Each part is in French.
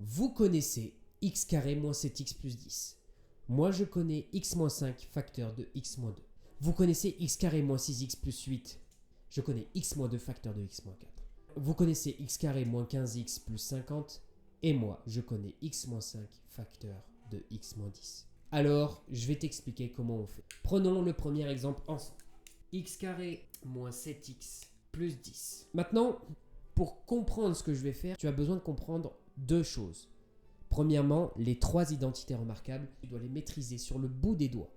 Vous connaissez x carré moins 7x plus 10. Moi, je connais x moins 5 facteur de x moins 2. Vous connaissez x carré moins 6x plus 8. Je connais x moins 2 facteur de x moins 4. Vous connaissez x carré moins 15x plus 50. Et moi, je connais x moins 5 facteur de x moins 10. Alors, je vais t'expliquer comment on fait. Prenons le premier exemple ensemble. X carré moins 7x plus 10. Maintenant, pour comprendre ce que je vais faire, tu as besoin de comprendre deux choses. Premièrement, les trois identités remarquables, tu dois les maîtriser sur le bout des doigts.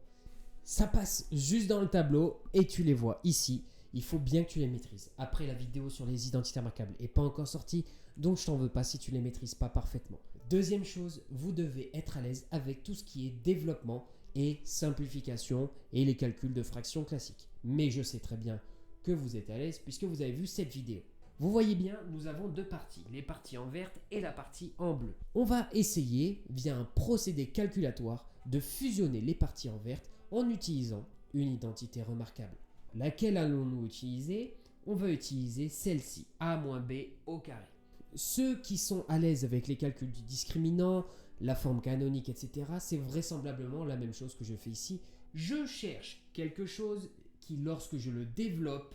Ça passe juste dans le tableau et tu les vois ici. Il faut bien que tu les maîtrises. Après, la vidéo sur les identités remarquables n'est pas encore sortie, donc je t'en veux pas si tu les maîtrises pas parfaitement. Deuxième chose, vous devez être à l'aise avec tout ce qui est développement et simplification et les calculs de fractions classiques. Mais je sais très bien que vous êtes à l'aise puisque vous avez vu cette vidéo. Vous voyez bien, nous avons deux parties, les parties en vert et la partie en bleu. On va essayer, via un procédé calculatoire, de fusionner les parties en vert en utilisant une identité remarquable. Laquelle allons-nous utiliser? On va utiliser celle-ci, a moins b au carré. Ceux qui sont à l'aise avec les calculs du discriminant, la forme canonique, etc., c'est vraisemblablement la même chose que je fais ici. Je cherche quelque chose qui, lorsque je le développe,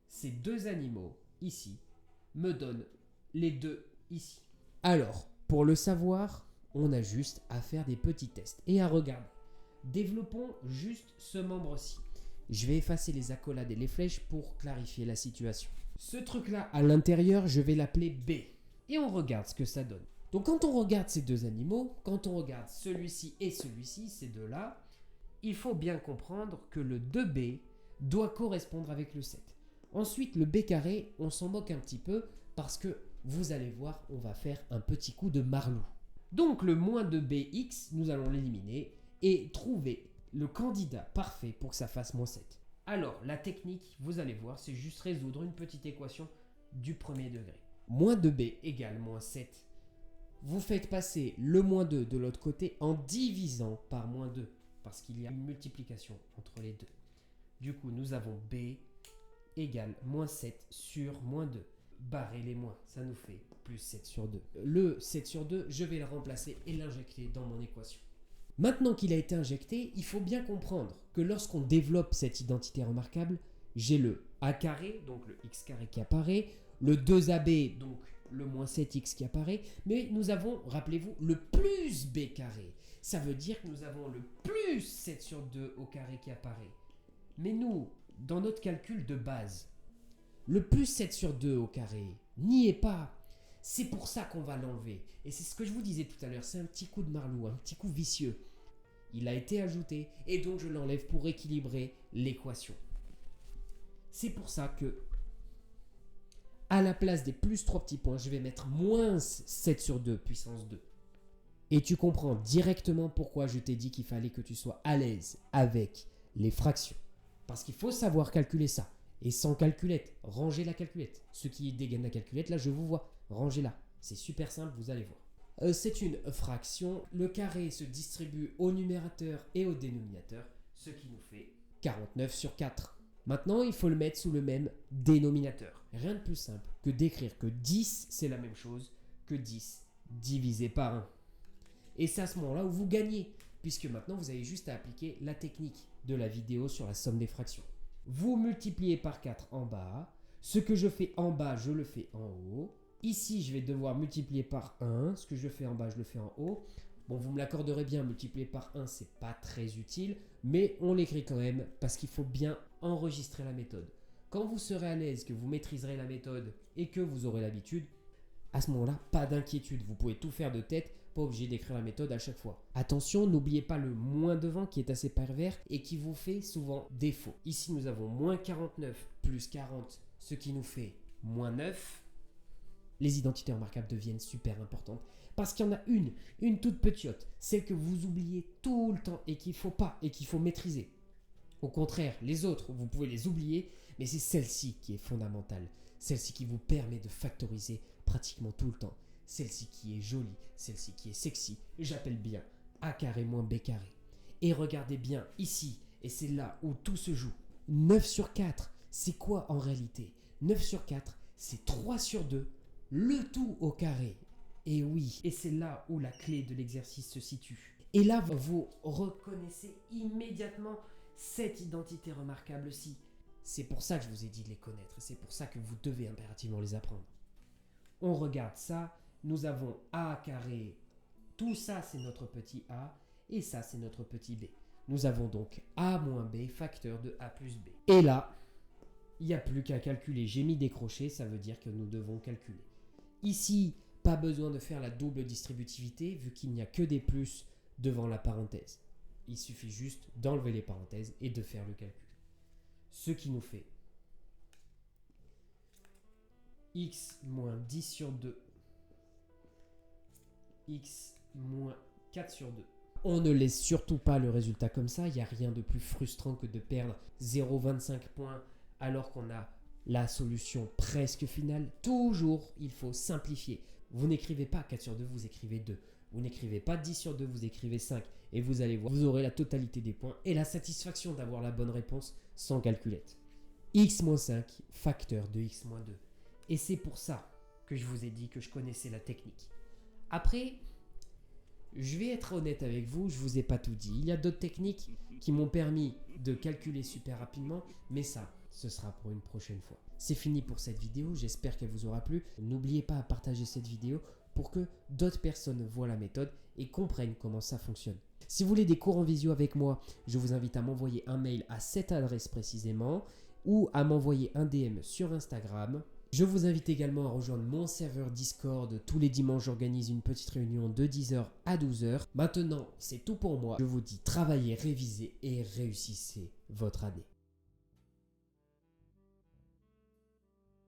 ces deux animaux, ici, me donne les deux ici. Alors, pour le savoir, on a juste à faire des petits tests et à regarder. Développons juste ce membre-ci. Je vais effacer les accolades et les flèches pour clarifier la situation. Ce truc-là, à l'intérieur, je vais l'appeler B. Et on regarde ce que ça donne. Donc quand on regarde ces deux animaux, quand on regarde celui-ci et celui-ci, ces deux-là, il faut bien comprendre que le 2B doit correspondre avec le 7. Ensuite, le B carré, on s'en moque un petit peu parce que, vous allez voir, on va faire un petit coup de marlou. Donc le moins 2BX, nous allons l'éliminer et trouver le candidat parfait pour que ça fasse moins 7. Alors, la technique, vous allez voir, c'est juste résoudre une petite équation du premier degré. Moins 2B égale moins 7. Vous faites passer le moins 2 de l'autre côté en divisant par moins 2, parce qu'il y a une multiplication entre les deux. Du coup, nous avons B égale moins 7 sur moins 2. Barrer les moins, ça nous fait plus 7 sur 2. Le 7 sur 2, je vais le remplacer et l'injecter dans mon équation. Maintenant qu'il a été injecté, il faut bien comprendre que lorsqu'on développe cette identité remarquable, j'ai le a carré, donc le x carré qui apparaît, le 2ab, donc le moins 7x qui apparaît, mais nous avons, rappelez-vous, le plus b carré. Ça veut dire que nous avons le plus 7 sur 2 au carré qui apparaît. Mais nous, dans notre calcul de base, le plus 7 sur 2 au carré n'y est pas. C'est pour ça qu'on va l'enlever. Et c'est ce que je vous disais tout à l'heure, c'est un petit coup de marlou, un petit coup vicieux. Il a été ajouté et donc je l'enlève pour équilibrer l'équation. C'est pour ça que, à la place des plus 3 petits points, je vais mettre moins 7 sur 2 puissance 2. Et tu comprends directement pourquoi je t'ai dit qu'il fallait que tu sois à l'aise avec les fractions. Parce qu'il faut savoir calculer ça. Et sans calculette, rangez la calculette. Ceux qui dégainent la calculette, là je vous vois, rangez-la. C'est super simple, vous allez voir. C'est une fraction. Le carré se distribue au numérateur et au dénominateur, ce qui nous fait 49 sur 4. Maintenant, il faut le mettre sous le même dénominateur. Rien de plus simple que d'écrire que 10, c'est la même chose que 10 divisé par 1. Et c'est à ce moment-là où vous gagnez, puisque maintenant vous avez juste à appliquer la technique de la vidéo sur la somme des fractions. Vous multipliez par 4 en bas. Ce que je fais en bas, je le fais en haut. Ici, je vais devoir multiplier par 1. Ce que je fais en bas, je le fais en haut. Bon, vous me l'accorderez bien, multiplier par 1, c'est pas très utile, mais on l'écrit quand même parce qu'il faut bien enregistrer la méthode. Quand vous serez à l'aise, que vous maîtriserez la méthode et que vous aurez l'habitude, à ce moment-là, pas d'inquiétude, vous pouvez tout faire de tête, pas obligé d'écrire la méthode à chaque fois. Attention, n'oubliez pas le moins devant qui est assez pervers et qui vous fait souvent défaut. Ici, nous avons moins 49 plus 40, ce qui nous fait moins 9. Les identités remarquables deviennent super importantes parce qu'il y en a une toute petite, celle que vous oubliez tout le temps et qu'il faut pas et qu'il faut maîtriser. Au contraire, les autres, vous pouvez les oublier, mais c'est celle-ci qui est fondamentale. Celle-ci qui vous permet de factoriser pratiquement tout le temps. Celle-ci qui est jolie, celle-ci qui est sexy. J'appelle bien a carré moins b carré. Et regardez bien ici, et c'est là où tout se joue. 9 sur 4, c'est quoi en réalité? 9 sur 4, c'est 3 sur 2, le tout au carré. Et oui, et c'est là où la clé de l'exercice se situe. Et là, vous reconnaissez immédiatement cette identité remarquable-ci. C'est pour ça que je vous ai dit de les connaître, et c'est pour ça que vous devez impérativement les apprendre. On regarde ça, nous avons a carré, tout ça c'est notre petit a, et ça c'est notre petit b. Nous avons donc a moins b facteur de a plus b. Et là, il n'y a plus qu'à calculer. J'ai mis des crochets, ça veut dire que nous devons calculer. Ici, pas besoin de faire la double distributivité vu qu'il n'y a que des plus devant la parenthèse. Il suffit juste d'enlever les parenthèses et de faire le calcul. Ce qui nous fait x moins 10 sur 2, x moins 4 sur 2. On ne laisse surtout pas le résultat comme ça, il n'y a rien de plus frustrant que de perdre 0,25 points alors qu'on a la solution presque finale. Toujours, il faut simplifier. Vous n'écrivez pas 4 sur 2, vous écrivez 2. Vous n'écrivez pas 10 sur 2, vous écrivez 5. Et vous allez voir, vous aurez la totalité des points et la satisfaction d'avoir la bonne réponse sans calculette. x-5 facteur de x-2. Et c'est pour ça que je vous ai dit que je connaissais la technique. Après, je vais être honnête avec vous, je ne vous ai pas tout dit. Il y a d'autres techniques qui m'ont permis de calculer super rapidement, mais ça, ce sera pour une prochaine fois. C'est fini pour cette vidéo, j'espère qu'elle vous aura plu. N'oubliez pas à partager cette vidéo pour que d'autres personnes voient la méthode et comprennent comment ça fonctionne. Si vous voulez des cours en visio avec moi, je vous invite à m'envoyer un mail à cette adresse précisément ou à m'envoyer un DM sur Instagram. Je vous invite également à rejoindre mon serveur Discord. Tous les dimanches, j'organise une petite réunion de 10h à 12h. Maintenant, c'est tout pour moi. Je vous dis travaillez, révisez et réussissez votre année.